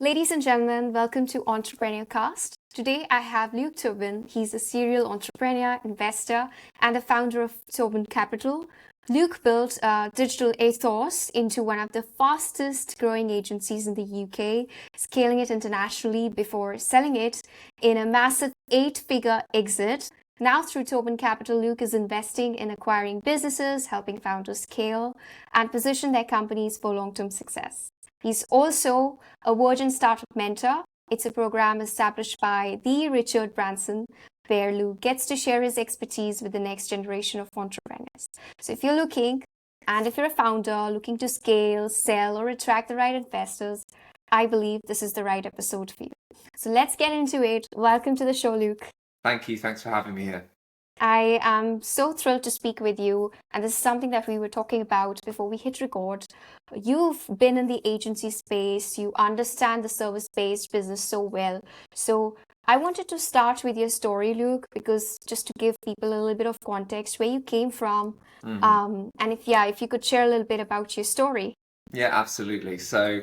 Ladies and gentlemen, welcome to Entrepreneur Cast. Today I have Luke Tobin. He's a serial entrepreneur, investor, and the founder of Tobin Capital. Luke built a digital ethos into one of the fastest growing agencies in the UK, scaling it internationally before selling it in a massive 8-figure exit. Now, through Tobin Capital, Luke is investing in acquiring businesses, helping founders scale, and position their companies for long term success. He's also a Virgin Startup Mentor. It's a program established by the Richard Branson, where Luke gets to share his expertise with the next generation of entrepreneurs. So if you're looking, and if you're a founder looking to scale, sell, or attract the right investors, I believe this is the right episode for you. So let's get into it. Welcome to the show, Luke. Thank you. Thanks for having me here. I am so thrilled to speak with you. And this is something that we were talking about before we hit record. You've been in the agency space, you understand the service-based business so well. So I wanted to start with your story, Luke, because just to give people a little bit of context, where you came from, and if you could share a little bit about your story. Yeah, absolutely. So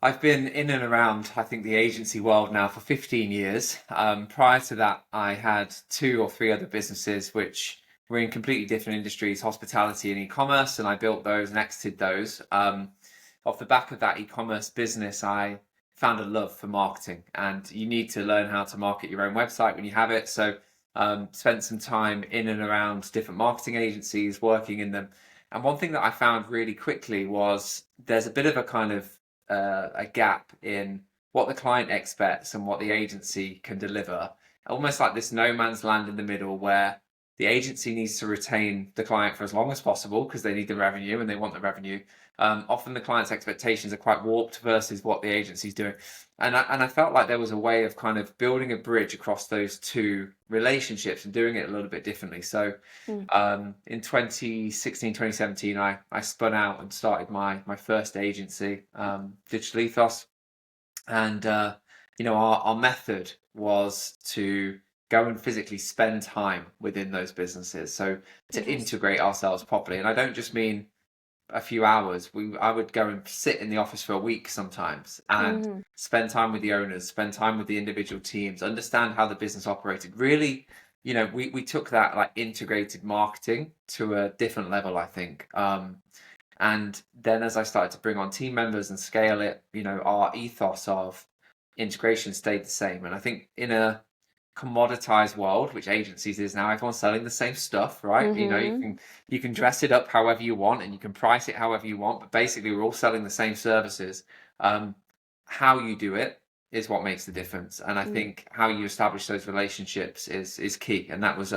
I've been in and around, I think, the agency world now for 15 years. Prior to that, I had 2 or 3 other businesses which were in completely different industries, hospitality and e-commerce, and I built those and exited those. Off the back of that e-commerce business, I found a love for marketing, and you need to learn how to market your own website when you have it. So spent some time in and around different marketing agencies, working in them. And one thing that I found really quickly was there's a bit of a kind of a gap in what the client expects and what the agency can deliver. Almost like this no man's land in the middle where the agency needs to retain the client for as long as possible because they need the revenue and they want the revenue. Often the client's expectations are quite warped versus what the agency's doing. And I felt like there was a way of kind of building a bridge across those two relationships and doing it a little bit differently. So in 2016, 2017, I spun out and started my first agency, Digital Ethos. And, our method was to go and physically spend time within those businesses. So to integrate ourselves properly. And I don't just mean a few hours. I would go and sit in the office for a week sometimes and spend time with the owners, spend time with the individual teams, understand how the business operated. Really, we took that like integrated marketing to a different level, I think. And then as I started to bring on team members and scale it, our ethos of integration stayed the same. And I think in a commoditized world, which agencies is now, everyone's selling the same stuff, right? You can dress it up however you want and you can price it however you want, but basically we're all selling the same services. How you do it is what makes the difference. And I think how you establish those relationships is key. And that was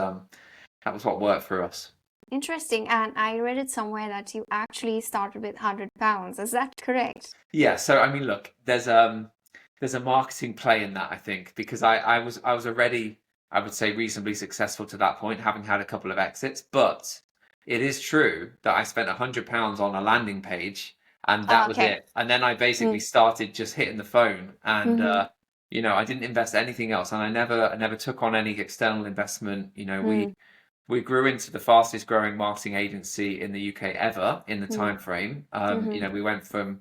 what worked for us. Interesting. And I read it somewhere that you actually started with £100. Is that correct? Yeah, so I mean, look, there's a marketing play in that, I think, because I was already, I would say, reasonably successful to that point, having had a couple of exits. But it is true that I spent £100 on a landing page, and that was Okay. it. And then I basically started just hitting the phone, and I didn't invest anything else, and I never took on any external investment. We grew into the fastest growing marketing agency in the UK ever in the time frame. We went from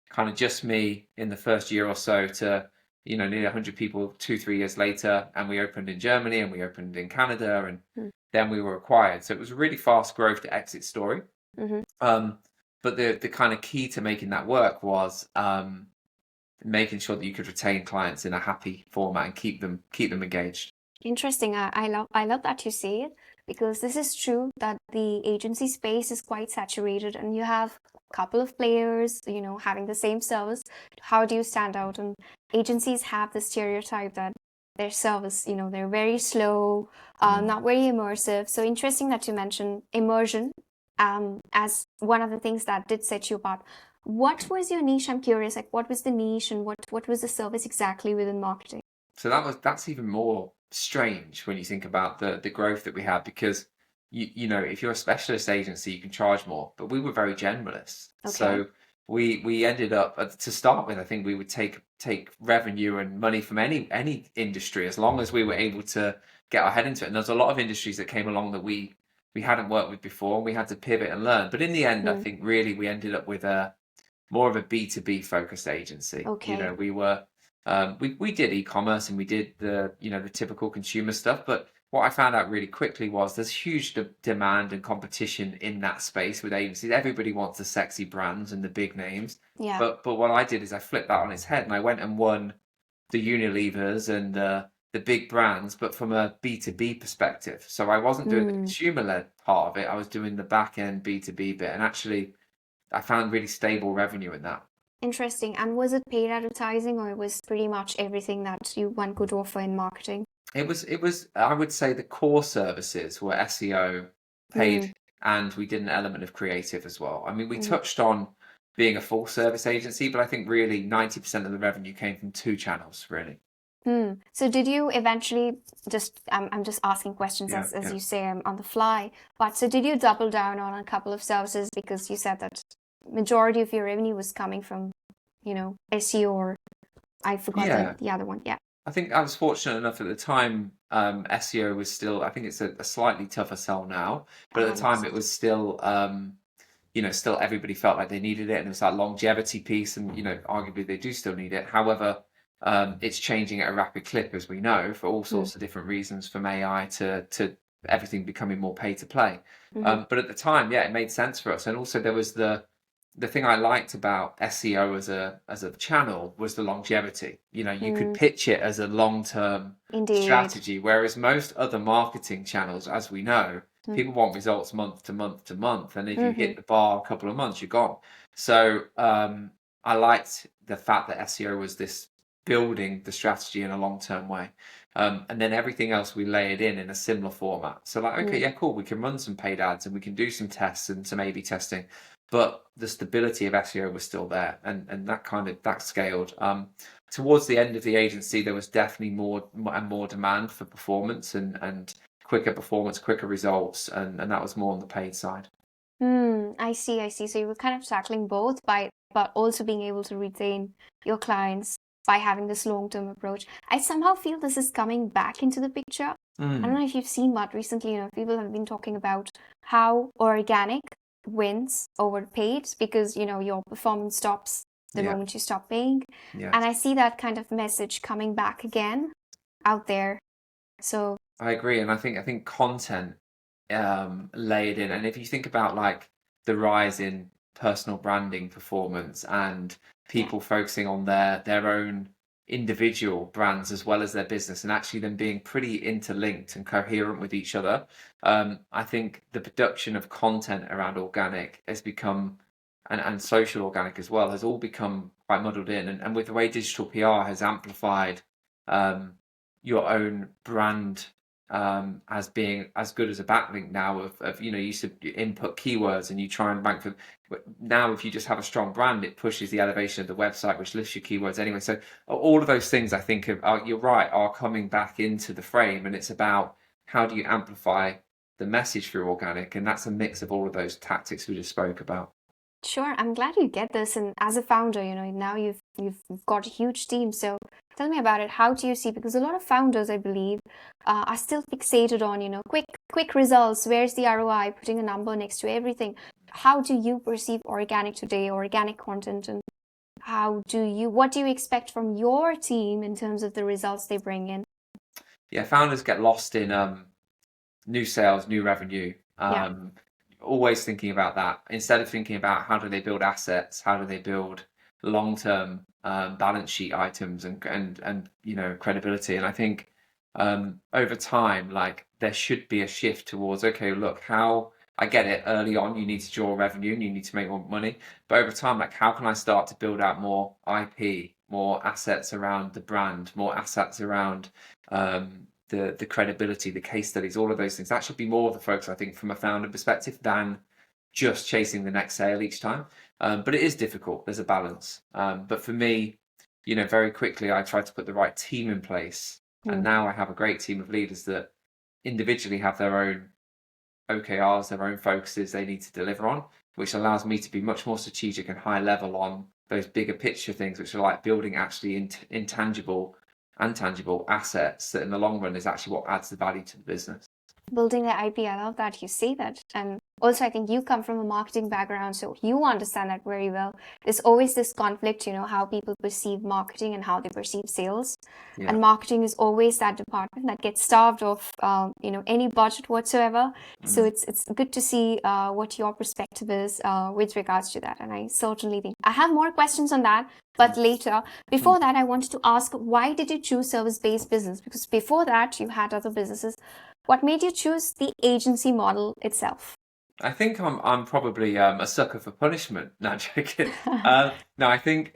kind of just me in the first year or so to nearly 100 people 2-3 years later, and we opened in Germany and we opened in Canada, and then we were acquired. So it was a really fast growth to exit story. But the kind of key to making that work was making sure that you could retain clients in a happy format and keep them engaged. Interesting. I love that you say it, because this is true that the agency space is quite saturated and you have a couple of players, having the same service. How do you stand out? And agencies have the stereotype that their service, they're very slow, not very immersive. So interesting that you mentioned immersion as one of the things that did set you apart. What was your niche? I'm curious, like what was the niche and what was the service exactly within marketing? So that's even more strange when you think about the growth that we had, because if you're a specialist agency you can charge more, but we were very generalist. So we ended up to start with, I think we would take revenue and money from any industry as long as we were able to get our head into it. And there's a lot of industries that came along that we hadn't worked with before, and we had to pivot and learn. But in the end, I think really we ended up with a more of a B2B focused agency. Okay. We were we did e-commerce and we did the typical consumer stuff, but what I found out really quickly was there's huge demand and competition in that space with agencies. Everybody wants the sexy brands and the big names. Yeah. But what I did is I flipped that on its head and I went and won the Unilevers and the big brands, but from a B2B perspective. So I wasn't doing the Hmm. consumer-led part of it. I was doing the back end B2B bit. And actually, I found really stable revenue in that. Interesting. And was it paid advertising or it was pretty much everything that one could offer in marketing? It was I would say the core services were SEO, paid, Hmm. and we did an element of creative as well. I mean, we Hmm. touched on being a full service agency, but I think really 90% of the revenue came from two channels, really. Hmm. So did you eventually I'm just asking questions Yeah, as yeah. you say on the fly, but so did you double down on a couple of services because you said that majority of your revenue was coming from, SEO or I forgot Yeah. the other one. Yeah. I think I was fortunate enough at the time, SEO was still, I think it's a slightly tougher sell now, but at the time it 100%. was still, still everybody felt like they needed it, and it was that longevity piece, and arguably they do still need it. However, it's changing at a rapid clip, as we know, for all Hmm. sorts of different reasons, from AI to everything becoming more pay to play. Hmm. But at the time, yeah, it made sense for us, and also there was the thing I liked about SEO as a channel was the longevity. You could Hmm. pitch it as a long-term Indeed. strategy, whereas most other marketing channels, as we know, Hmm. people want results month to month to month, and if you Hmm. hit the bar a couple of months, you're gone. So I liked the fact that SEO was this building the strategy in a long-term way. And then everything else we layered in a similar format. So like, okay, Hmm. yeah, cool. We can run some paid ads and we can do some tests and some A/B testing, but the stability of SEO was still there, and that scaled. Towards the end of the agency, there was definitely more and more demand for performance and quicker performance, quicker results, and that was more on the paid side. I see, I see. So you were kind of tackling both but also being able to retain your clients by having this long-term approach. I somehow feel this is coming back into the picture. I don't Mm, know if you've seen, but recently, people have been talking about how organic wins over paid because, your performance stops the yeah, moment you stop paying. yeah. And I see that kind of message coming back again out there. So, I agree, and I think content layered in, and if you think about like the rise in personal branding performance and yeah. people focusing on their own individual brands as well as their business, and actually them being pretty interlinked and coherent with each other, I think the production of content around organic has become and social organic as well has all become quite muddled in, and with the way digital PR has amplified um, your own brand as being as good as a backlink now of you used to input keywords and you try and rank for, but now if you just have a strong brand, it pushes the elevation of the website, which lifts your keywords anyway. So all of those things I think you're right, are coming back into the frame, and it's about how do you amplify the message through organic, and that's a mix of all of those tactics we just spoke about. Sure, I'm glad you get this. And as a founder, now you've got a huge team. So tell me about it. How do you see? Because a lot of founders, I believe, are still fixated on, quick results. Where's the ROI? Putting a number next to everything. How do you perceive organic today, organic content, and what do you expect from your team in terms of the results they bring in? Yeah, founders get lost in new sales, new revenue. Yeah. Always thinking about that instead of thinking about how do they build assets, how do they build long-term balance sheet items and credibility. And I think over time, like there should be a shift towards, okay, look, how I get it early on, you need to draw revenue and you need to make more money, but over time, like how can I start to build out more IP, more assets around the brand, more assets around the credibility, the case studies, all of those things. That should be more of the focus, I think, from a founder perspective than just chasing the next sale each time. But it is difficult. There's a balance. But for me, very quickly, I tried to put the right team in place. And Hmm. now I have a great team of leaders that individually have their own OKRs, their own focuses they need to deliver on, which allows me to be much more strategic and high level on those bigger picture things, which are like building actually intangible and tangible assets that in the long run is actually what adds the value to the business. Building the IP. I love that you say that. And also, I think you come from a marketing background, so you understand that very well. There's always this conflict, how people perceive marketing and how they perceive sales. Yeah. And marketing is always that department that gets starved of, any budget whatsoever. So it's good to see what your perspective is with regards to that. And I certainly think I have more questions on that, but later. Before that, I wanted to ask, why did you choose service-based business? Because before that, you had other businesses. What made you choose the agency model itself? I think I'm probably a sucker for punishment. No, joking. No, I think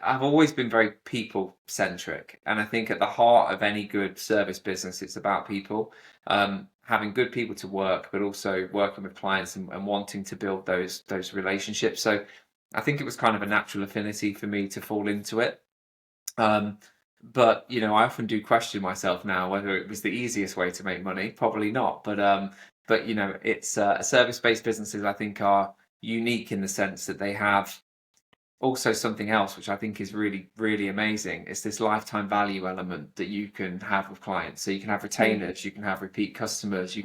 I've always been very people centric, and I think at the heart of any good service business, it's about people, having good people to work, but also working with clients and wanting to build those relationships. So I think it was kind of a natural affinity for me to fall into it. Um, but I often do question myself now whether it was the easiest way to make money. Probably not. But it's service-based businesses. I think are unique in the sense that they have also something else, which I think is really, really amazing. It's this lifetime value element that you can have with clients. So you can have retainers, you can have repeat customers, you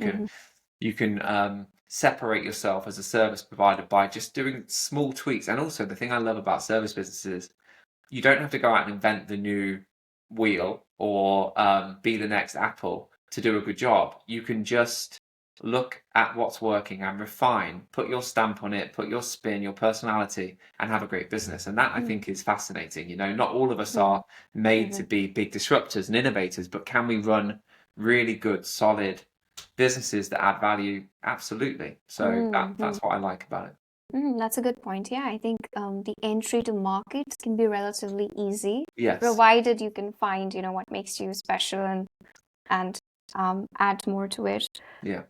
can separate yourself as a service provider by just doing small tweaks. And also the thing I love about service businesses, you don't have to go out and invent the new wheel or be the next Apple to do a good job. You can just look at what's working and refine, put your stamp on it, put your spin, your personality, and have a great business. And that I think is fascinating. Not all of us are made to be big disruptors and innovators, but can we run really good, solid businesses that add value? Absolutely. So that's what I like about it. That's a good point. Yeah, I think the entry to markets can be relatively easy, Yes. provided you can find, what makes you special and add more to it. Yeah.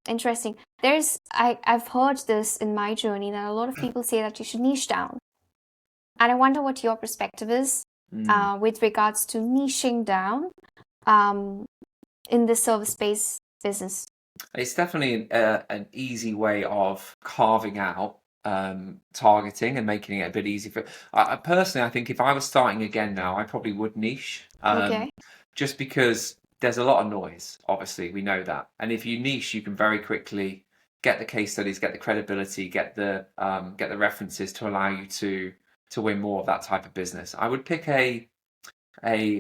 Interesting. I've heard this in my journey that a lot of people say that you should niche down, and I wonder what your perspective is with regards to niching down in the service-based business. It's definitely an easy way of carving out targeting and making it a bit easy for. I personally, I think if I was starting again now, I probably would niche, Okay. just because there's a lot of noise. Obviously, we know that, and if you niche, you can very quickly get the case studies, get the credibility, get the references to allow you to win more of that type of business. I would pick a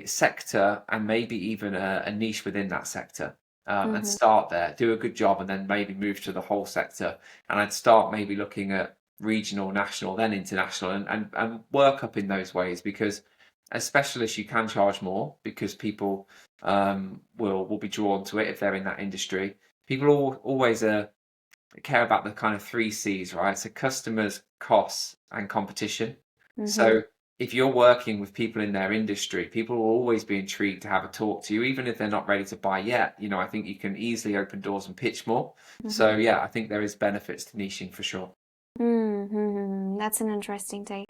sector and maybe even a niche within that sector. And start there, do a good job, and then maybe move to the whole sector. And I'd start maybe looking at regional, national, then international, and work up in those ways, because as specialists you can charge more because people will be drawn to it if they're in that industry. People always care about the kind of 3 C's, right? So customers, costs, and competition. So if you're working with people in their industry, people will always be intrigued to have a talk to you, even if they're not ready to buy yet. I think you can easily open doors and pitch more. So yeah, I think there is benefits to niching for sure. That's an interesting take.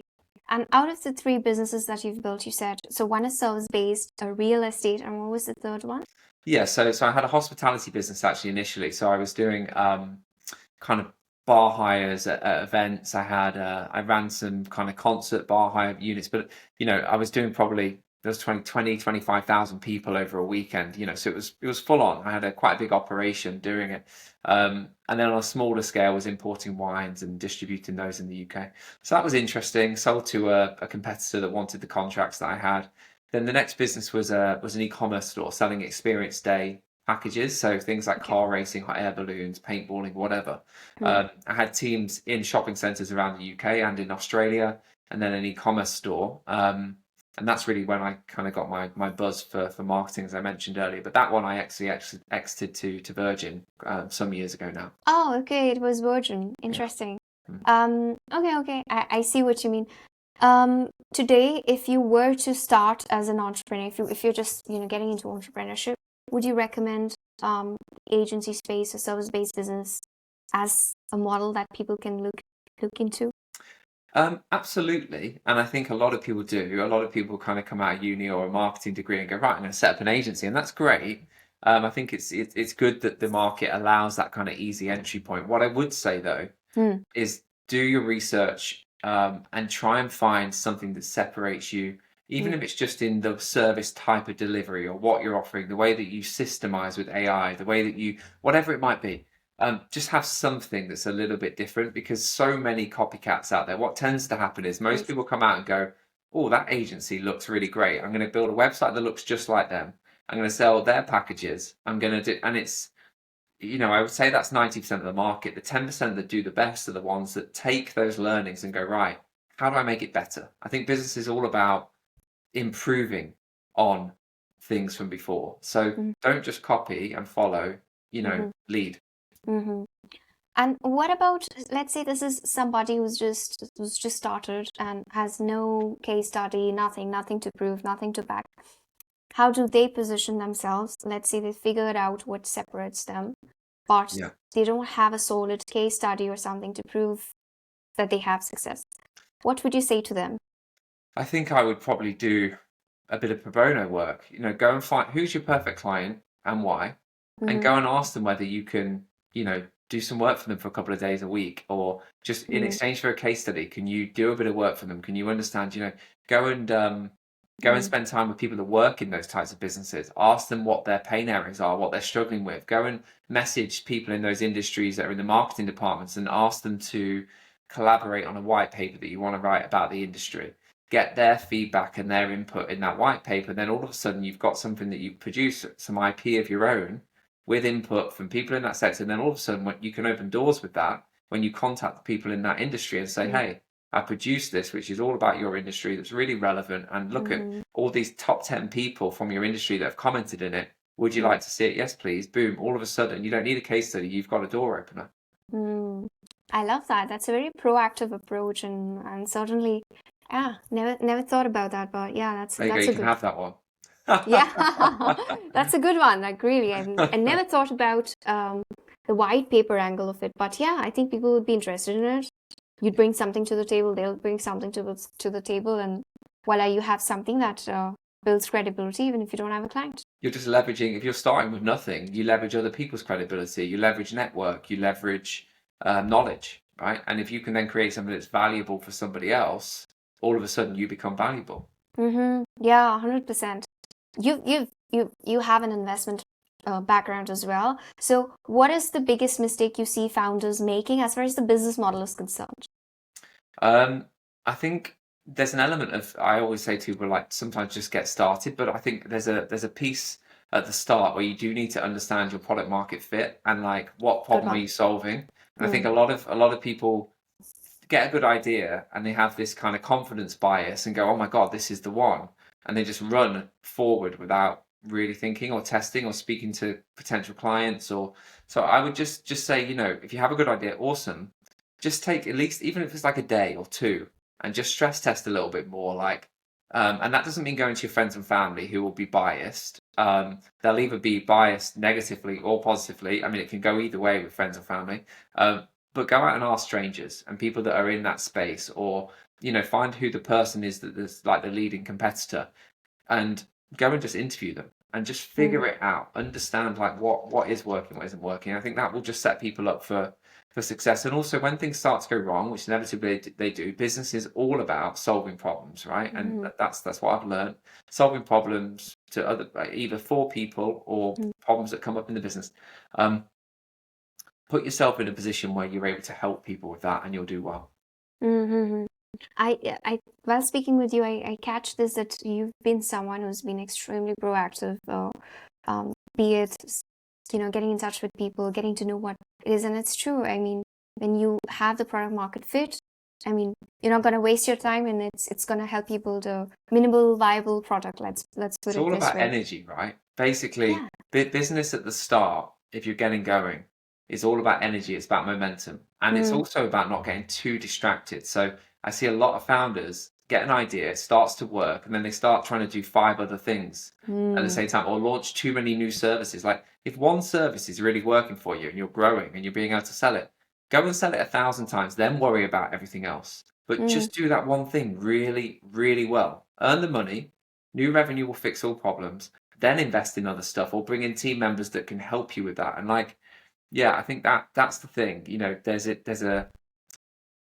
And out of the 3 businesses that you've built, you said, so one is service-based, a real estate, and what was the third one? Yeah, so I had a hospitality business actually initially. So I was doing kind of bar hires at events. I ran some kind of concert bar hire units, but I was doing probably there was 25,000 people over a weekend. So it was full on. I had quite a big operation doing it, and then on a smaller scale was importing wines and distributing those in the UK. So that was interesting. Sold to a competitor that wanted the contracts that I had. Then the next business was an e-commerce store selling experience day packages, so things like car racing, hot air balloons, paintballing, whatever. I had teams in shopping centres around the UK and in Australia, and then an e-commerce store. And that's really when I kind of got my buzz for marketing, as I mentioned earlier. But that one I actually exited to Virgin some years ago now. Oh, okay, it was Virgin. Interesting. Okay, I see what you mean. Today, if you were to start as an entrepreneur, if you're just getting into entrepreneurship, would you recommend agency space or service-based business as a model that people can look into? Absolutely. And I think a lot of people do. A lot of people kind of come out of uni or a marketing degree and go, right, I'm going to set up an agency. And that's great. I think it's good that the market allows that kind of easy entry point. What I would say, though, is do your research and try and find something that separates you, even if it's just in the service type of delivery or what you're offering, the way that you systemize with AI, the way that whatever it might be. Just have something that's a little bit different, because so many copycats out there. What tends to happen is most Right. people come out and go, "Oh, that agency looks really great. I'm going to build a website that looks just like them. I'm going to sell their packages. I'm going to do," and it's, I would say that's 90% of the market. The 10% that do the best are the ones that take those learnings and go, right, how do I make it better? I think business is all about improving on things from before. So don't just copy and follow, Mm-hmm. lead. Mm-hmm. And what about, let's say this is somebody who's just started and has no case study, nothing to prove, nothing to back. How do they position themselves? Let's say they figured out what separates them, but Yeah. they don't have a solid case study or something to prove that they have success. What would you say to them? I think I would probably do a bit of pro bono work. Go and find who's your perfect client and why, and Mm-hmm. go and ask them whether you can, do some work for them for a couple of days a week, or just in Mm-hmm. exchange for a case study, can you do a bit of work for them? Can you understand, go and spend time with people that work in those types of businesses. Ask them what their pain areas are, what they're struggling with. Go and message people in those industries that are in the marketing departments and ask them to collaborate on a white paper that you want to write about the industry. Get their feedback and their input in that white paper. Then all of a sudden you've got something that you produce, some IP of your own, with input from people in that sector. And then all of a sudden, when you can open doors with that, when you contact the people in that industry and say, hey, I produced this, which is all about your industry, that's really relevant. And look at Mm-hmm. all these top 10 people from your industry that have commented in it. Would you Mm-hmm. like to see it? Yes, please. Boom. All of a sudden, you don't need a case study. You've got a door opener. Mm. I love that. That's a very proactive approach, and certainly, yeah, never thought about that, but yeah, that's There you go. that's You a can good, have that one. yeah, that's a good one. Like really, I never thought about the white paper angle of it, but yeah, I think people would be interested in it. You'd bring something to the table, they'll bring something to the table, and voila, you have something that builds credibility, even if you don't have a client. You're just leveraging, if you're starting with nothing, you leverage other people's credibility, you leverage network, you leverage knowledge, right? And if you can then create something that's valuable for somebody else, all of a sudden you become valuable. Mm-hmm. Yeah, 100%. You have an investment background as well. So, what is the biggest mistake you see founders making as far as the business model is concerned? I think there's an element of, I always say to people, like, sometimes just get started, but I think there's a piece at the start where you do need to understand your product market fit and like what Good problem are one. you solving. And I think Mm. a lot of people get a good idea and they have this kind of confidence bias and go, oh my God, this is the one. And they just run forward without really thinking or testing or speaking to potential clients. Or so I would just say, if you have a good idea, awesome. Just take at least, even if it's like a day or two, and just stress test a little bit more. Like, and that doesn't mean going to your friends and family who will be biased. They'll either be biased negatively or positively. I mean, it can go either way with friends and family. But go out and ask strangers and people that are in that space, or find who the person is that's like the leading competitor, and go and just interview them and just figure Mm. it out. Understand like what is working, what isn't working. I think that will just set people up for success. And also, when things start to go wrong, which inevitably they do, business is all about solving problems, right? And Mm. that's what I've learned: solving problems to other, either for people or Mm. problems that come up in the business. Um, Put yourself in a position where you're able to help people with that, and you'll do well. Mm-hmm. While speaking with you, I catch this that you've been someone who's been extremely proactive, be it, getting in touch with people, getting to know what it is. And it's true. I mean, when you have the product market fit, I mean, you're not going to waste your time, and it's going to help you build a minimal viable product. Let's put It's it all this about way. energy, right? Basically, Yeah. business at the start, if you're getting going, is all about energy. It's about momentum. And it's Mm, also about not getting too distracted. So I see a lot of founders get an idea, it starts to work, and then they start trying to do five other things at the mm, same time, or launch too many new services. Like, if one service is really working for you and you're growing and you're being able to sell it, go and sell it 1,000 times, then worry about everything else. But mm, just do that one thing really, really well. Earn the money. New revenue will fix all problems. Then invest in other stuff, or bring in team members that can help you with that. And like, yeah, I think that's the thing.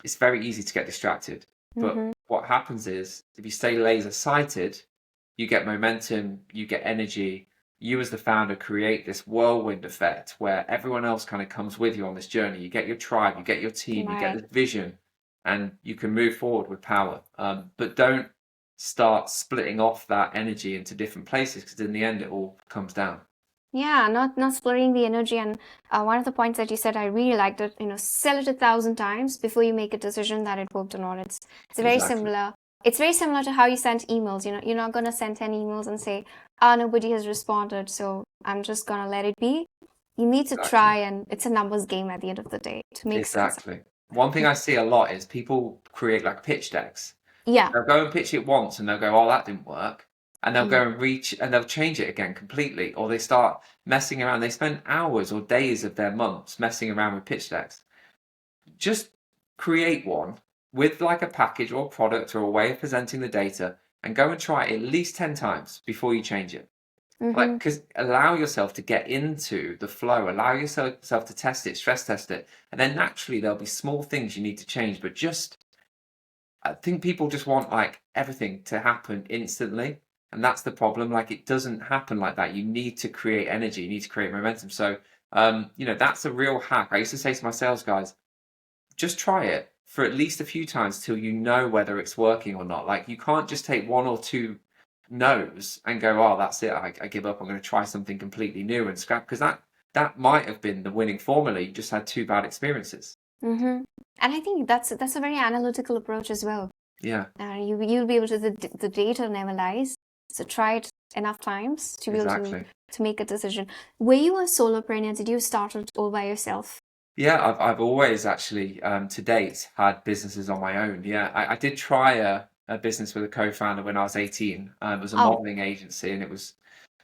It's very easy to get distracted. But mm-hmm, what happens is, if you stay laser sighted, you get momentum, you get energy, you as the founder create this whirlwind effect where everyone else kind of comes with you on this journey. You get your tribe, you get your team, you get Right. this vision, and you can move forward with power. But don't start splitting off that energy into different places, because in the end, it all comes down. Yeah, not splitting the energy. And one of the points that you said, I really liked it. Sell it 1,000 times before you make a decision that it worked or not. It's very Exactly. similar. It's very similar to how you send emails. You're not gonna send 10 emails and say, "Ah, nobody has responded, so I'm just gonna let it be." You need to Exactly. try, and it's a numbers game at the end of the day to make sense. Exactly. One thing I see a lot is people create like pitch decks. Yeah. They'll go and pitch it once and they'll go, "Oh, that didn't work." And they'll Mm. go and reach and they'll change it again completely. Or they start messing around. They spend hours or days of their months messing around with pitch decks. Just create one with like a package or product or a way of presenting the data, and go and try it at least 10 times before you change it. Like, Mm-hmm. because allow yourself to get into the flow, allow yourself to test it, stress test it. And then naturally there'll be small things you need to change, but just I think people just want like everything to happen instantly. And that's the problem. Like, it doesn't happen like that. You need to create energy, you need to create momentum. So, that's a real hack. I used to say to my sales guys, just try it for at least a few times till you know whether it's working or not. Like, you can't just take one or two no's and go, "Oh, that's it. I give up. I'm going to try something completely new and scrap," because that might have been the winning formula. You just had two bad experiences. Mm-hmm. And I think that's a very analytical approach as well. Yeah, You'll be able to the data never lies. So try it enough times to be able exactly. to make a decision. Were you a solopreneur? Did you start it all by yourself? Yeah, I've always actually, to date, had businesses on my own. Yeah, I did try a business with a co-founder when I was 18. It was a Oh, modeling agency, and it was,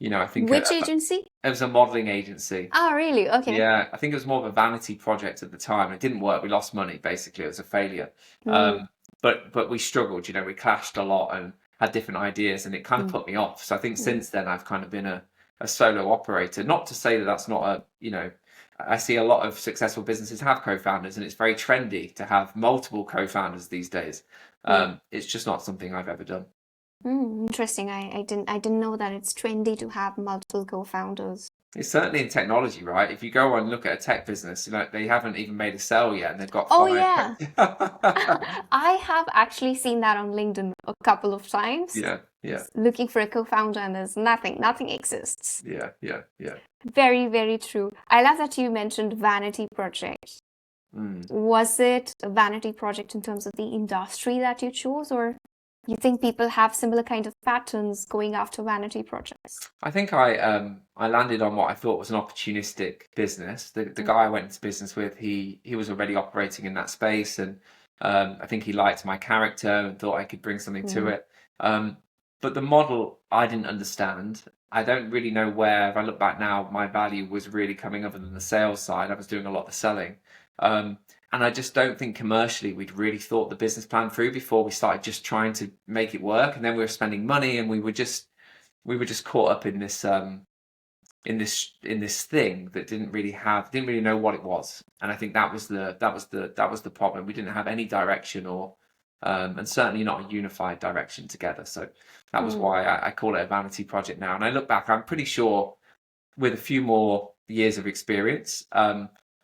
I think which agency? it was a modeling agency. Oh, really? Okay. Yeah, I think it was more of a vanity project at the time. It didn't work. We lost money, basically. It was a failure. Mm, But we struggled. We clashed a lot and had different ideas, and it kind of mm, put me off. So I think mm, since then I've kind of been a solo operator. Not to say that that's not I see a lot of successful businesses have co-founders, and it's very trendy to have multiple co-founders these days. mm, It's just not something I've ever done. interesting. I didn't know that it's trendy to have multiple co-founders. It's certainly in technology, right? If you go and look at a tech business, they haven't even made a sale yet, and they've got Oh, five. yeah. I have actually seen that on LinkedIn a couple of times, Yeah, yeah, looking for a co-founder, and there's nothing exists. yeah, yeah, yeah. Very, very true. I love that you mentioned vanity project. Mm. Was it a vanity project in terms of the industry that you chose, or you think people have similar kind of patterns going after vanity projects? I think I landed on what I thought was an opportunistic business. The Mm, guy I went into business with, he was already operating in that space, and I think he liked my character and thought I could bring something to mm, it. Um, but the model I didn't understand. I don't really know where, if I look back now, my value was really coming other than the sales side. I was doing a lot of the selling. Um, and I just don't think commercially we'd really thought the business plan through before we started just trying to make it work. And then we were spending money, and we were just caught up in this thing that didn't really know what it was. And I think that was the problem. We didn't have any direction, or and certainly not a unified direction together. So that was mm. why I call it a vanity project now. And I look back, I'm pretty sure with a few more years of experience,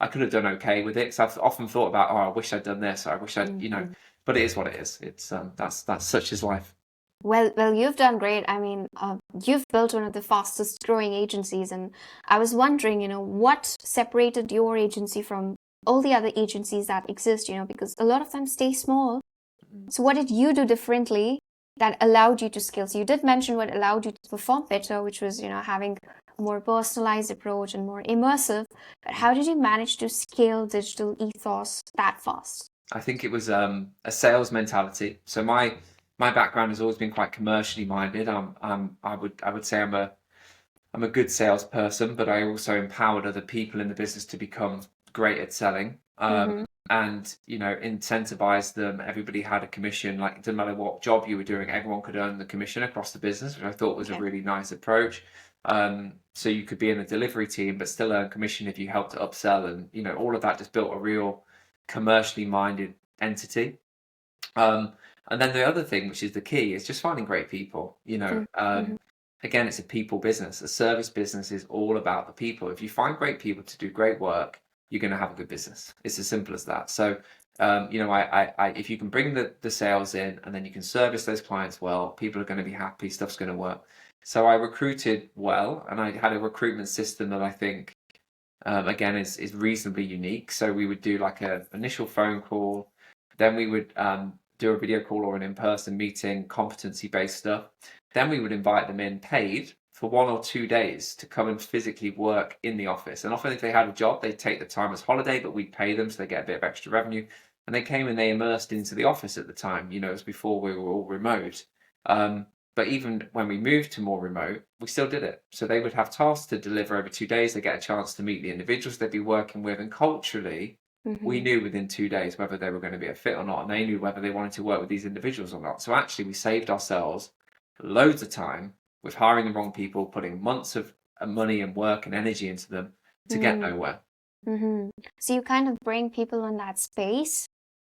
I could have done okay with it. So I've often thought about, oh, I wish I'd done this, or I wish Mhm. but it is what it is. It's that's such is life. Well, you've done great. I mean, you've built one of the fastest growing agencies, and I was wondering, what separated your agency from all the other agencies that exist, because a lot of them stay small. So what did you do differently that allowed you to scale? So you did mention what allowed you to perform better, which was, having a more personalized approach and more immersive. But how did you manage to scale digital ethos that fast? I think it was a sales mentality. So my background has always been quite commercially minded. I would say I'm a good salesperson, but I also empowered other people in the business to become great at selling. Mm-hmm. And incentivize them. Everybody had a commission. Like, it didn't matter what job you were doing, everyone could earn the commission across the business, which I thought was a Okay. really nice approach. So you could be in the delivery team but still earn commission if you helped to upsell, and all of that just built a real commercially minded entity. Um, and then the other thing, which is the key, is just finding great people. Mm-hmm. again, it's a people business. A service business is all about the people. If you find great people to do great work, you're going to have a good business. It's as simple as that. So, if you can bring the sales in and then you can service those clients well, people are going to be happy, stuff's going to work. So I recruited well, and I had a recruitment system that I think, again, is reasonably unique. So we would do like an initial phone call, then we would do a video call or an in-person meeting, competency-based stuff. Then we would invite them in paid for 1 or 2 days to come and physically work in the office. And often if they had a job, they'd take the time as holiday, but we'd pay them so they get a bit of extra revenue. And they came and they immersed into the office at the time, it was before we were all remote. But even when we moved to more remote, we still did it. So they would have tasks to deliver over 2 days. They get a chance to meet the individuals they'd be working with. And culturally, we knew within 2 days whether they were going to be a fit or not. And they knew whether they wanted to work with these individuals or not. So actually, we saved ourselves loads of time with hiring the wrong people, putting months of money and work and energy into them to get nowhere. So you kind of bring people in that space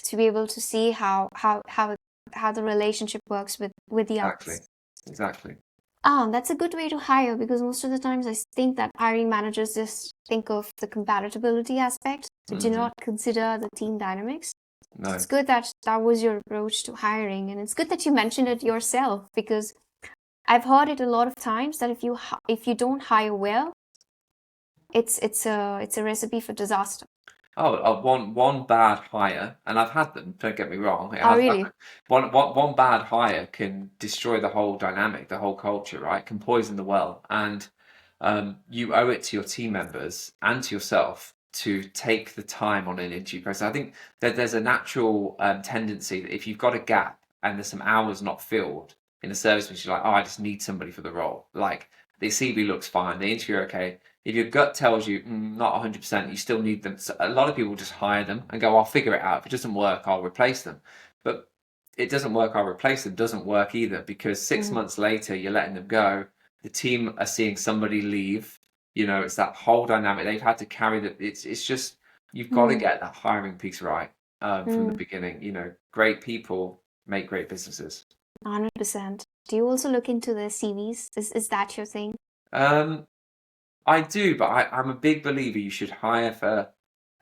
to be able to see how the relationship works with the others. Exactly. That's a good way to hire, because most of the times I think that hiring managers just think of the compatibility aspect, but do not consider the team dynamics. No. It's good that was your approach to hiring, and it's good that you mentioned it yourself, because I've heard it a lot of times that if you don't hire well, it's a recipe for disaster. One bad hire, and I've had them, don't get me wrong. Oh, really? One bad hire can destroy the whole dynamic, the whole culture, right? Can poison the well. And you owe it to your team members and to yourself to take the time on an interview process. I think that there's a natural tendency that if you've got a gap and there's some hours not filled in a service, which you're like, I just need somebody for the role. Like, the CV looks fine, the interview okay. If your gut tells you not 100%, you still need them. So a lot of people just hire them and go, I'll figure it out. If it doesn't work, I'll replace them. But it doesn't work, I'll replace them doesn't work either, because 6 months later, you're letting them go. The team are seeing somebody leave. It's that whole dynamic. They've had to carry that. It's just, you've got to get that hiring piece right from the beginning. Great people make great businesses. 100%. Do you also look into their CVs? Is that your thing? I do, but I'm a big believer you should hire for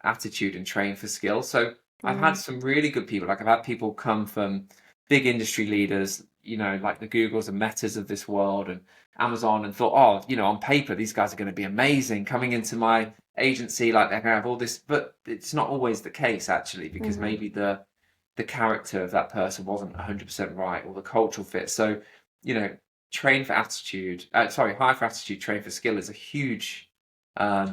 attitude and train for skill. So I've had some really good people. Like, I've had people come from big industry leaders, like the Googles and Metas of this world and Amazon, and thought, on paper, these guys are going to be amazing coming into my agency. Like, they're going to have all this, but it's not always the case, actually, because maybe the character of that person wasn't 100% right, or the cultural fit. So, train for attitude, hire for attitude, train for skill is a huge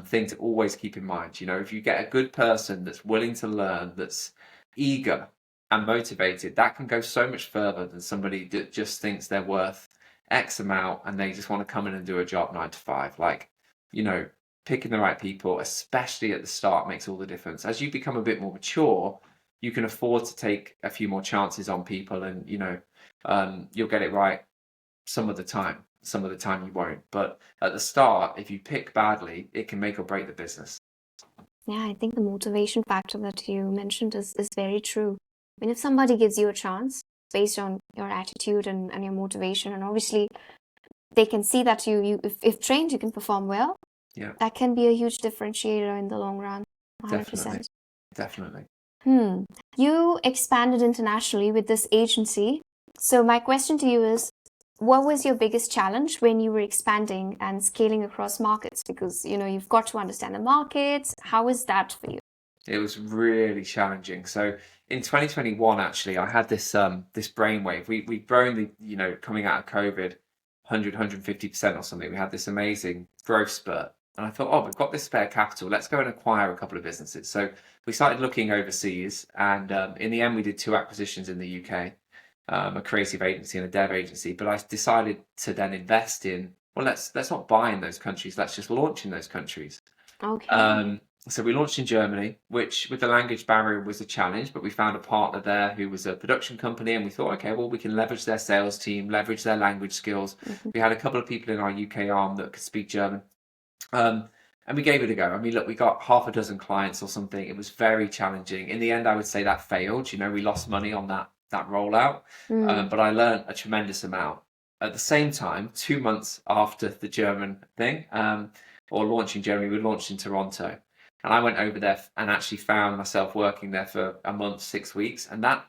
thing to always keep in mind. If you get a good person that's willing to learn, that's eager and motivated, that can go so much further than somebody that just thinks they're worth X amount and they just want to come in and do a job 9 to 5. Like, picking the right people, especially at the start, makes all the difference. As you become a bit more mature, you can afford to take a few more chances on people, and you'll get it right some of the time you won't. But at the start, if you pick badly, it can make or break the business. Yeah, I think the motivation factor that you mentioned is very true. I mean, if somebody gives you a chance based on your attitude and your motivation, and obviously they can see that if trained, you can perform well. Yeah, that can be a huge differentiator in the long run. 100%. Definitely. You expanded internationally with this agency. So my question to you is, what was your biggest challenge when you were expanding and scaling across markets? Because, you've got to understand the markets. How was that for you? It was really challenging. So in 2021, actually, I had this brainwave. We'd grown coming out of COVID, 150% or something. We had this amazing growth spurt. And I thought, we've got this spare capital. Let's go and acquire a couple of businesses. So we started looking overseas. And in the end, we did 2 acquisitions in the UK, a creative agency and a dev agency. But I decided to then invest in, let's not buy in those countries. Let's just launch in those countries. Okay. So we launched in Germany, which with the language barrier was a challenge, but we found a partner there who was a production company, and we thought, okay, well, we can leverage their sales team, leverage their language skills. We had a couple of people in our UK arm that could speak German. And we gave it a go. I mean, look, we got half a dozen clients or something. It was very challenging. In the end, I would say that failed. We lost money on that rollout, but I learned a tremendous amount. at the same time, 2 months after the German thing, or launch in Germany, we launched in Toronto. And I went over there and actually found myself working there for a month, 6 weeks. And that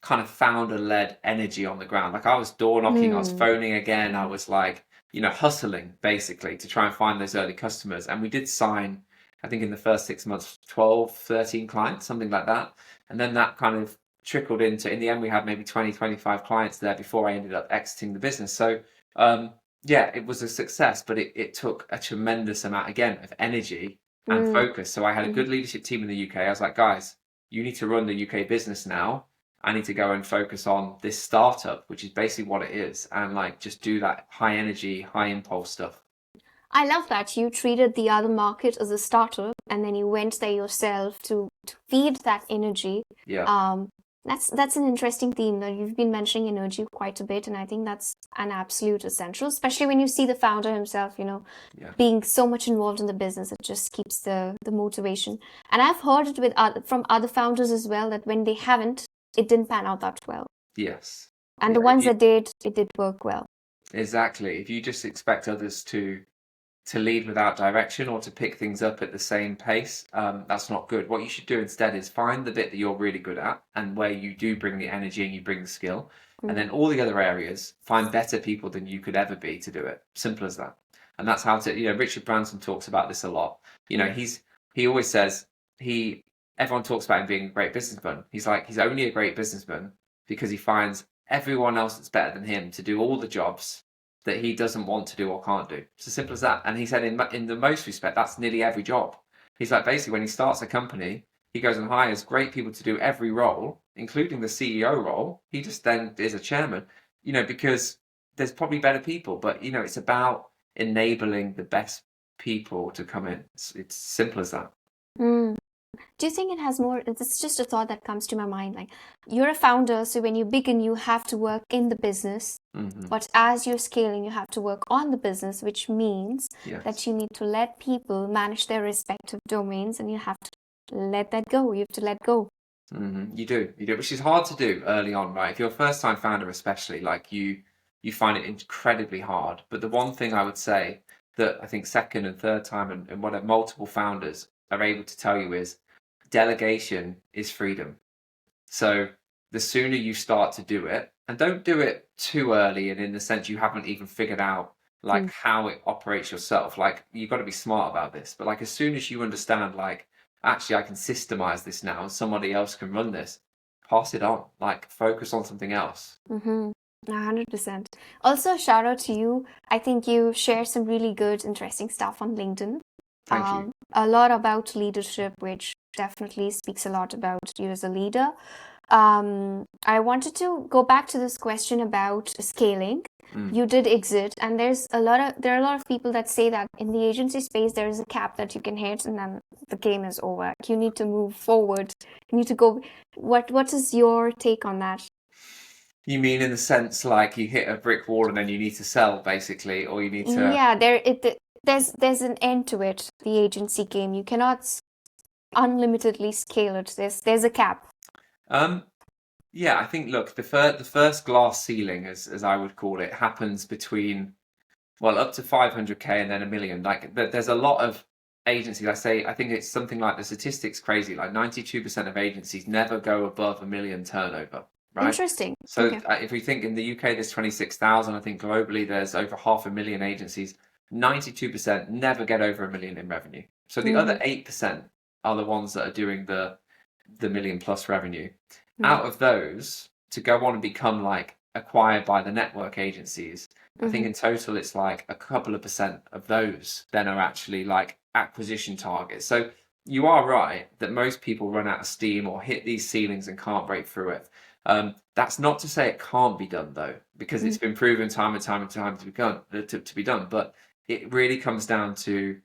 kind of founder-led energy on the ground. Like I was door knocking, I was phoning again, I was like, hustling basically to try and find those early customers. And we did sign, I think in the first 6 months, 12, 13 clients, something like that. And then that kind of trickled into, in the end, we had maybe 20, 25 clients there before I ended up exiting the business. So yeah, it was a success, but it took a tremendous amount, again, of energy and focus. So I had a good leadership team in the UK. I was like, guys, you need to run the UK business now. I need to go and focus on this startup, which is basically what it is, and like just do that high energy, high impulse stuff. I love that you treated the other market as a startup and then you went there yourself to feed that energy. Yeah. That's an interesting theme that you've been mentioning energy quite a bit, and I think that's an absolute essential, especially when you see the founder himself, Yeah. being so much involved in the business. It just keeps the motivation. And I've heard it from other founders as well that when they haven't, it didn't pan out that well. Yes. And Yeah. the ones that did, it did work well. Exactly. If you just expect others to lead without direction or to pick things up at the same pace, that's not good. What you should do instead is find the bit that you're really good at and where you do bring the energy and you bring the skill. And then all the other areas, find better people than you could ever be to do it. Simple as that. And that's how to, Richard Branson talks about this a lot. He always says everyone talks about him being a great businessman. He's like, he's only a great businessman because he finds everyone else that's better than him to do all the jobs that he doesn't want to do or can't do. It's as simple as that. And he said in the most respect, that's nearly every job. He's like, basically, when he starts a company, he goes and hires great people to do every role, including the CEO role. He just then is a chairman, because there's probably better people, but, it's about enabling the best people to come in. It's simple as that. Do you think it has more? It's just a thought that comes to my mind. Like, you're a founder, so when you begin, you have to work in the business. But as you're scaling, you have to work on the business, which means that you need to let people manage their respective domains, and you have to let that go. You have to let go. You do, which is hard to do early on, right? If you're a first-time founder, especially, like you find it incredibly hard. But the one thing I would say that I think second and third time and what multiple founders are able to tell you is delegation is freedom. So the sooner you start to do it, and don't do it too early and in the sense you haven't even figured out like how it operates yourself. Like you've got to be smart about this. But like as soon as you understand, like actually I can systemize this now and somebody else can run this, pass it on. Like focus on something else. 100%. Also, a shout out to you. I think you share some really good, interesting stuff on LinkedIn. Thank you. A lot about leadership, which definitely speaks a lot about you as a leader. I wanted to go back to this question about scaling. You did exit, and there are a lot of people that say that in the agency space there is a cap that you can hit, and then the game is over. You need to move forward. You need to go. What is your take on that? You mean in the sense like you hit a brick wall and then you need to sell basically, or you need to... Yeah, there's an end to it. The agency game, you cannot unlimitedly scale it. There's a cap. Yeah, I think look, the first glass ceiling, as I would call it, happens between up to 500K and then 1 million. Like there's a lot of agencies. I think it's something like the statistics crazy. Like 92% of agencies never go above 1 million turnover. Right? Interesting. So Okay. if we think in the UK there's 26,000, I think globally there's over 500,000 agencies. 92% never get over 1 million in revenue. So the other 8% are the ones that are doing the million plus revenue. Out of those, to go on and become like acquired by the network agencies, I think in total it's like a couple of percent of those then are actually like acquisition targets. So you are right that most people run out of steam or hit these ceilings and can't break through it. That's not to say it can't be done though, because it's been proven time and time and time to be done. But it really comes down to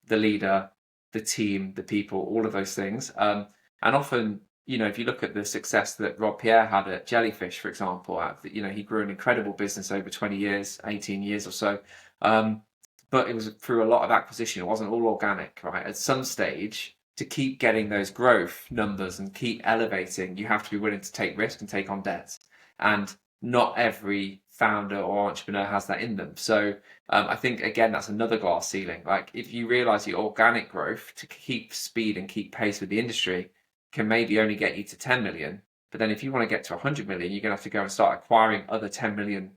the leader, the team, the people, all of those things. And often, if you look at the success that Rob Pierre had at Jellyfish, for example, he grew an incredible business over 20 years, 18 years or so. But it was through a lot of acquisition. It wasn't all organic, right? At some stage, to keep getting those growth numbers and keep elevating, you have to be willing to take risk and take on debts. And not every founder or entrepreneur has that in them. So I think, again, that's another glass ceiling. Like, if you realize your organic growth to keep speed and keep pace with the industry can maybe only get you to 10 million. But then if you want to get to 100 million, you're going to have to go and start acquiring other 10 million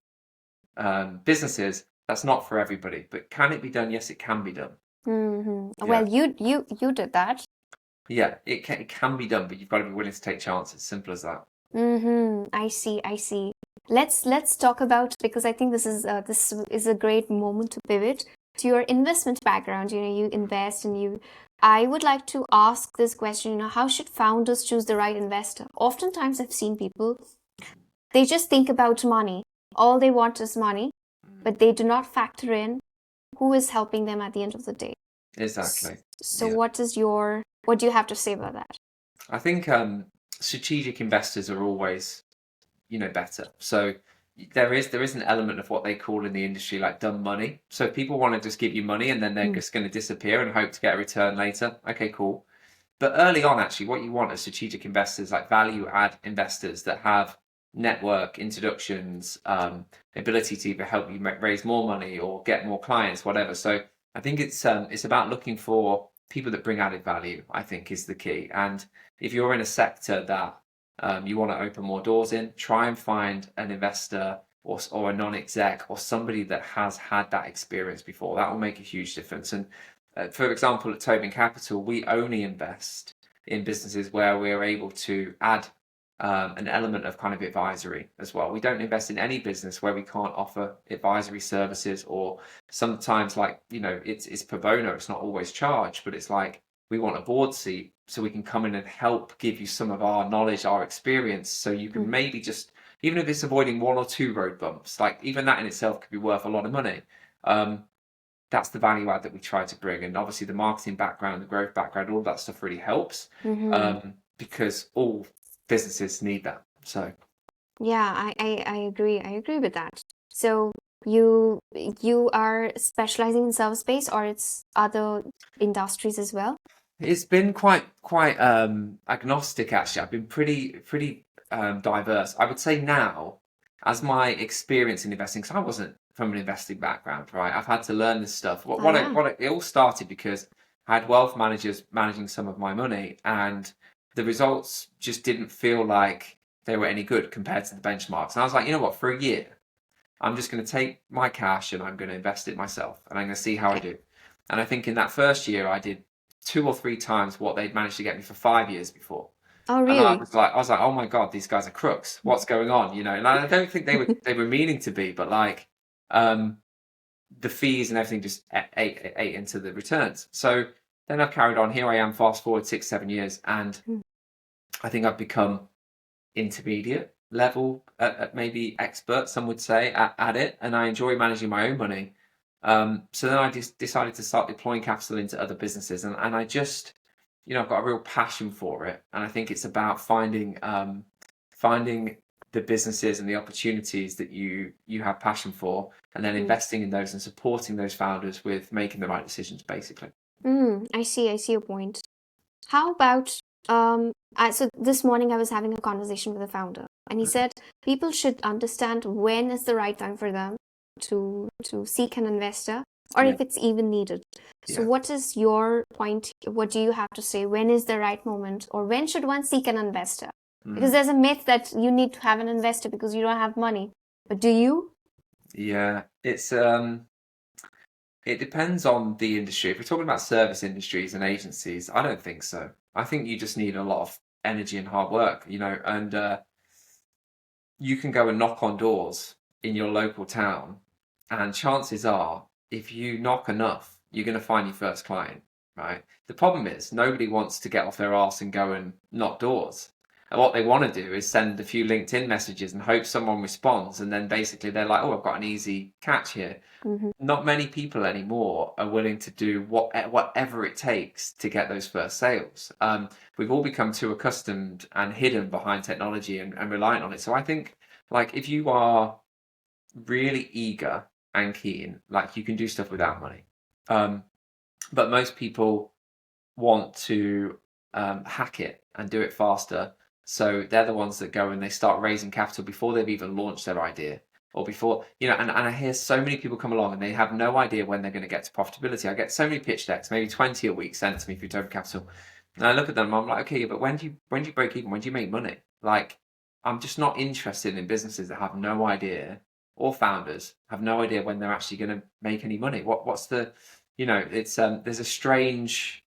businesses. That's not for everybody. But can it be done? Yes, it can be done. Mm-hmm. Well, you did that. Yeah, it can be done, but you've got to be willing to take chances. Simple as that. Mm-hmm. I see. Let's talk about, because I think this is a great moment to pivot to your investment background. You invest and you. I would like to ask this question. How should founders choose the right investor? Oftentimes, I've seen people, they just think about money. All they want is money, but they do not factor in who is helping them at the end of the day. Exactly. So Yeah. what do you have to say about that? I think strategic investors are always, better. So there is an element of what they call in the industry like dumb money. So if people want to just give you money and then they're just going to disappear and hope to get a return later, okay, cool. But early on, actually, what you want are strategic investors, like value add investors that have network introductions, ability to either help you raise more money or get more clients, whatever. So I think it's about looking for people that bring added value, I think, is the key. And if you're in a sector that you want to open more doors in, try and find an investor or a non-exec or somebody that has had that experience before. That will make a huge difference. And for example, at Tobin Capital, we only invest in businesses where we're able to add an element of kind of advisory as well. We don't invest in any business where we can't offer advisory services, or sometimes, like, it's pro bono. It's not always charged, but it's like we want a board seat so we can come in and help give you some of our knowledge, our experience, so you can maybe just, even if it's avoiding one or two road bumps, like even that in itself could be worth a lot of money. That's the value add that we try to bring. And obviously the marketing background, the growth background, all that stuff really helps, because all businesses need that. So Yeah, I agree. I agree with that. So you are specializing in service based, or it's other industries as well? it's been quite agnostic, actually. I've been pretty diverse. I would say now, as my experience in investing, because I wasn't from an investing background, right? I've had to learn this stuff. It all started because I had wealth managers managing some of my money, and the results just didn't feel like they were any good compared to the benchmarks. And I was like, you know what? For a year, I'm just going to take my cash and I'm going to invest it myself, and I'm going to see how I do. And I think in that first year, I did 2 or 3 times what they'd managed to get me for 5 years before. Oh, And I really? was like, oh my God, these guys are crooks. What's going on? And I don't think they were meaning to be, but like, the fees and everything just ate into the returns. So then I've carried on. Here I am, fast forward 6, 7 years, and I think I've become intermediate level, maybe expert, some would say, at it, and I enjoy managing my own money. So then I just decided to start deploying capital into other businesses, and I just, I've got a real passion for it, and I think it's about finding the businesses and the opportunities that you have passion for, and then investing in those and supporting those founders with making the right decisions, basically. I see your point. How about so this morning I was having a conversation with a founder, and he said people should understand when is the right time for them to seek an investor, or Yeah. if it's even needed. So Yeah. what is your point? What do you have to say? When is the right moment, or when should one seek an investor? Because there's a myth that you need to have an investor because you don't have money. But do you? Yeah, it depends on the industry. If we're talking about service industries and agencies, I don't think so. I think you just need a lot of energy and hard work, and you can go and knock on doors in your local town, and chances are, if you knock enough, you're going to find your first client, right? The problem is nobody wants to get off their arse and go and knock doors. And what they want to do is send a few LinkedIn messages and hope someone responds, and then basically they're like, "Oh, I've got an easy catch here." Not many people anymore are willing to do whatever it takes to get those first sales. We've all become too accustomed and hidden behind technology and reliant on it. So I think, like, if you are really eager and keen, like, you can do stuff without money. But most people want to hack it and do it faster. So they're the ones that go and they start raising capital before they've even launched their idea or before, and I hear so many people come along and they have no idea when they're going to get to profitability. I get so many pitch decks, maybe 20 a week sent to me through Tobin Capital. And I look at them and I'm like, okay, but when do you break even? When do you make money? Like, I'm just not interested in businesses that have no idea, or founders have no idea when they're actually going to make any money. What's the, it's there's a strange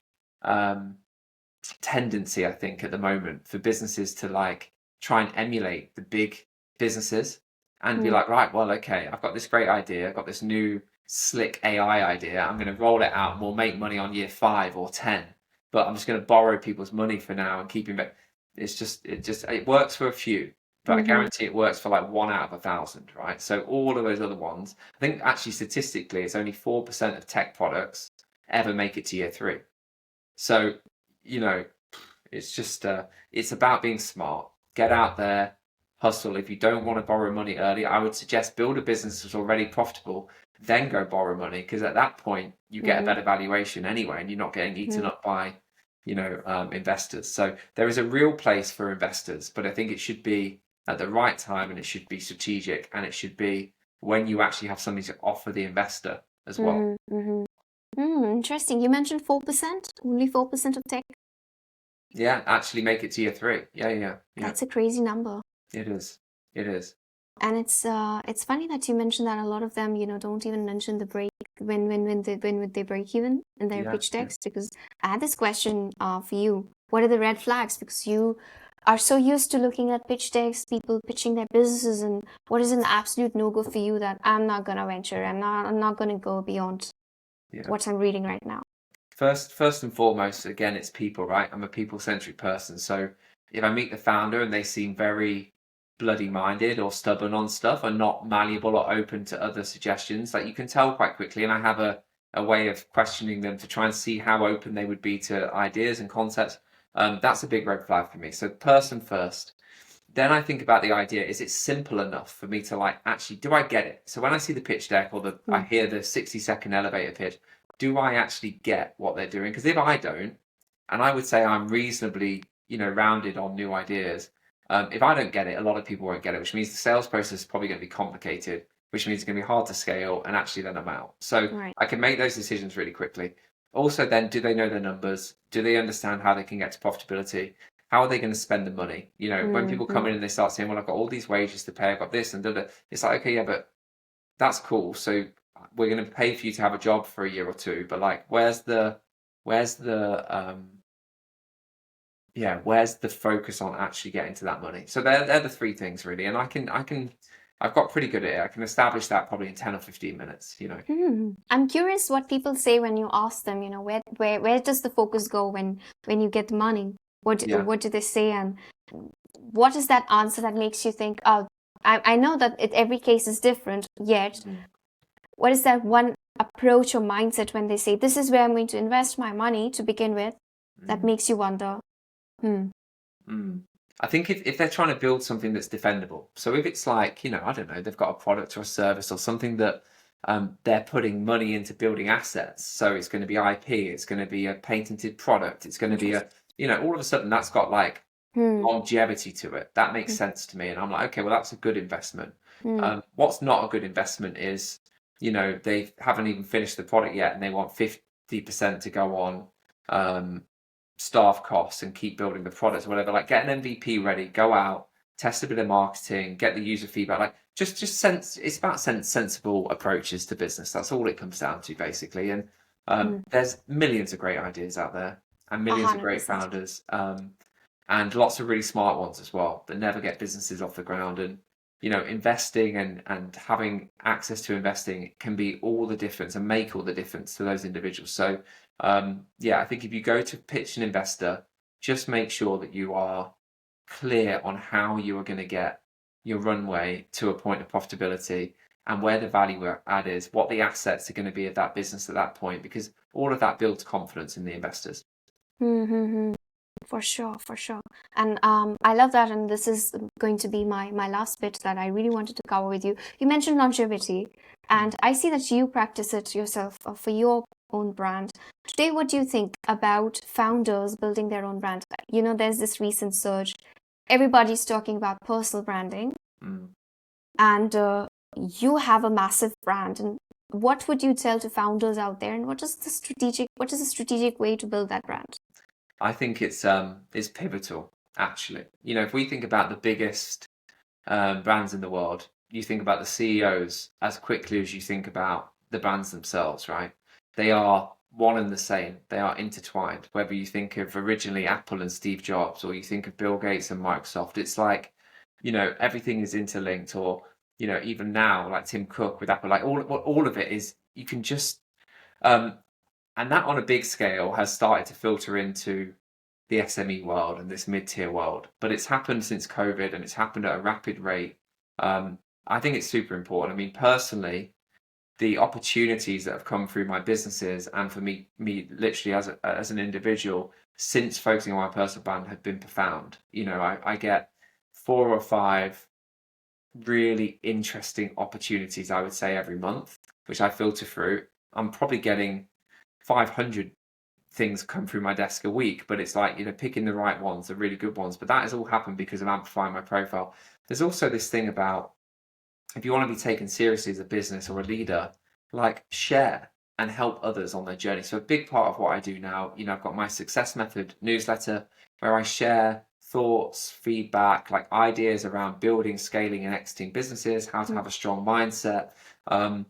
tendency, I think, at the moment for businesses to like try and emulate the big businesses and be like, right, well, okay, I've got this great idea, I've got this new slick AI idea, I'm going to roll it out and we'll make money on year 5 or 10, but I'm just going to borrow people's money for now and keep it. It works for a few, but I guarantee it works for like 1 out of 1,000, right? So all of those other ones, I think actually statistically, it's only 4% of tech products ever make it to year 3. So, it's just, it's about being smart, get out there, hustle. If you don't want to borrow money early, I would suggest build a business that's already profitable, then go borrow money. Because at that point you get a better valuation anyway, and you're not getting eaten up by, investors. So there is a real place for investors, but I think it should be at the right time, and it should be strategic, and it should be when you actually have something to offer the investor as well. Interesting. You mentioned 4%, only 4% of tech. Yeah, actually make it to year 3. Yeah. That's a crazy number. It is. And it's funny that you mentioned that a lot of them, don't even mention the break when they break even in their pitch decks. Because I had this question for you. What are the red flags? Because you are so used to looking at pitch decks, people pitching their businesses, and what is an absolute no-go for you that I'm not gonna venture, I'm not gonna go beyond what I'm reading right now? First and foremost, again, it's people, right? I'm a people-centric person. So if I meet the founder and they seem very bloody-minded or stubborn on stuff and not malleable or open to other suggestions, like you can tell quite quickly. And I have a way of questioning them to try and see how open they would be to ideas and concepts. That's a big red flag for me. So person first. Then I think about the idea, is it simple enough for me to like, actually, do I get it? So when I see the pitch deck or I hear the 60-second elevator pitch, do I actually get what they're doing? Because if I don't, and I would say I'm reasonably, rounded on new ideas, if I don't get it, a lot of people won't get it, which means the sales process is probably going to be complicated, which means it's going to be hard to scale, and actually then I'm out. So I can make those decisions really quickly. Also then, do they know their numbers? Do they understand how they can get to profitability? How are they going to spend the money? When people come in and they start saying, well, I've got all these wages to pay, I've got this and da. It's like, okay, yeah, but that's cool. So we're going to pay for you to have a job for a year or 2, but like, where's the focus on actually getting to that money? So they're the 3 things really. And I've got pretty good at it. I can establish that probably in 10 or 15 minutes, I'm curious what people say when you ask them, where does the focus go when you get the money? What do they say, and what is that answer that makes you think, oh, I know that every case is different, yet what is that one approach or mindset when they say, this is where I'm going to invest my money to begin with, that makes you wonder? I think if they're trying to build something that's defendable, so if it's like, I don't know, they've got a product or a service or something that they're putting money into building assets, so it's going to be IP, it's going to be a patented product, it's going to be all of a sudden that's got like longevity to it, that makes sense to me, and I'm like, okay, well, that's a good investment. What's not a good investment is, they haven't even finished the product yet and they want 50% to go on staff costs and keep building the product or whatever. Like, get an MVP ready, go out, test a bit of marketing, get the user feedback. Like, just it's about sensible approaches to business. That's all it comes down to, basically. And there's millions of great ideas out there and millions of great founders, and lots of really smart ones as well that never get businesses off the ground. And investing and having access to investing can be all the difference and make all the difference to those individuals. So I think if you go to pitch an investor, just make sure that you are clear on how you are going to get your runway to a point of profitability and where the value add is, what the assets are going to be of that business at that point, because all of that builds confidence in the investors. For sure. And I love that. And this is going to be my last bit that I really wanted to cover with you. You mentioned longevity, and I see that you practice it yourself for your own brand. Today, what do you think about founders building their own brand? There's this recent surge everybody's talking about personal branding, Mm. and you have a massive brand. And what would you tell to founders out there, and what is the strategic way to build that brand? I think it's pivotal, actually. You know, if we think about the biggest brands in the world, you think about the CEOs as quickly as you think about the brands themselves, right? They are one and the same. They are intertwined. Whether you think of originally Apple and Steve Jobs, or you think of Bill Gates and Microsoft, it's like, you know, everything is interlinked. Or, you know, even now, like Tim Cook with Apple, like all of it is, you can just, um, and that on a big scale has started to filter into the SME world and this mid-tier world. But it's happened since COVID, and it's happened at a rapid rate. I think it's super important. I mean, personally, the opportunities that have come through my businesses, and for me literally as an individual, since focusing on my personal brand, have been profound. You know, I get 4 or 5 really interesting opportunities, I would say, every month, which I filter through. I'm probably getting 500 things come through my desk a week, but it's like, you know, picking the right ones, the really good ones. But that has all happened because of amplifying my profile. There's also this thing about, if you want to be taken seriously as a business or a leader, like, share and help others on their journey. So a big part of what I do now, you know, I've got my Success Method newsletter where I share thoughts, feedback, like ideas around building, scaling, and exiting businesses, how to have a strong mindset. I'm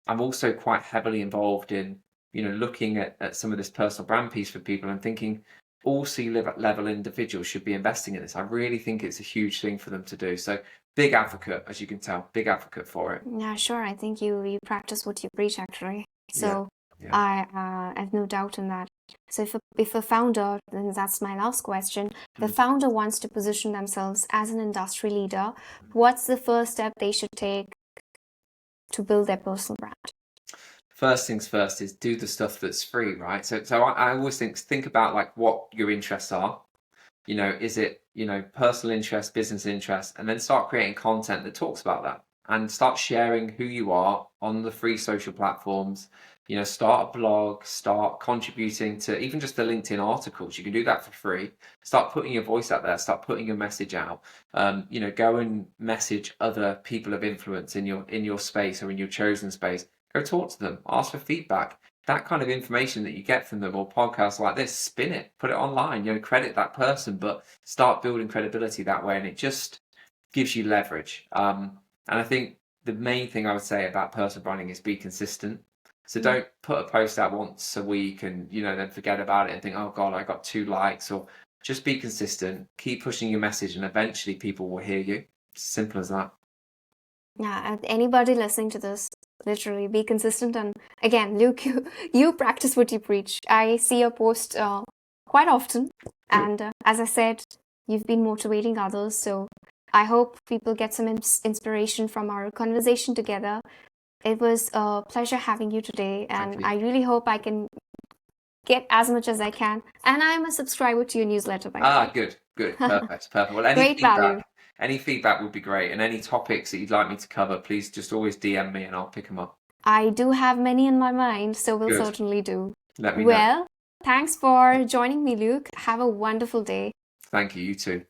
also quite heavily involved in, you know, looking at some of this personal brand piece for people and thinking all C-level individuals should be investing in this. I really think it's a huge thing for them to do. So big advocate, as you can tell, big advocate for it. Yeah, sure. I think you practice what you preach, actually. So Yeah. I have no doubt in that. So if a founder, then that's my last question. The founder wants to position themselves as an industry leader. What's the first step they should take to build their personal brand? First things first is do the stuff that's free, right? So I always think about like what your interests are. You know, is it, you know, personal interest, business interest, and then start creating content that talks about that, and start sharing who you are on the free social platforms. You know, start a blog, start contributing to even just the LinkedIn articles. You can do that for free. Start putting your voice out there, start putting your message out. You know, go and message other people of influence in your space or in your chosen space. Go talk to them, ask for feedback. That kind of information that you get from them, or podcasts like this, spin it, put it online, you know, credit that person, but start building credibility that way, and it just gives you leverage. And I think the main thing I would say about personal branding is be consistent. So don't put a post out once a week and, you know, then forget about it and think, oh God, I got 2 likes. Or just be consistent, keep pushing your message, and eventually people will hear you. Simple as that. Yeah, and anybody listening to this, literally be consistent. And again, Luke, you practice what you preach. I see your post quite often. And as I said, you've been motivating others. So I hope people get some inspiration from our conversation together. It was a pleasure having you today. And I really hope I can get as much as I can. And I'm a subscriber to your newsletter, by the way. Good. Perfect. Well, Great value. any feedback would be great. And any topics that you'd like me to cover, please just always DM me and I'll pick them up. I do have many in my mind, so we'll Good. certainly do. Let me know. Well, thanks for joining me, Luke. Have a wonderful day. Thank you. You too.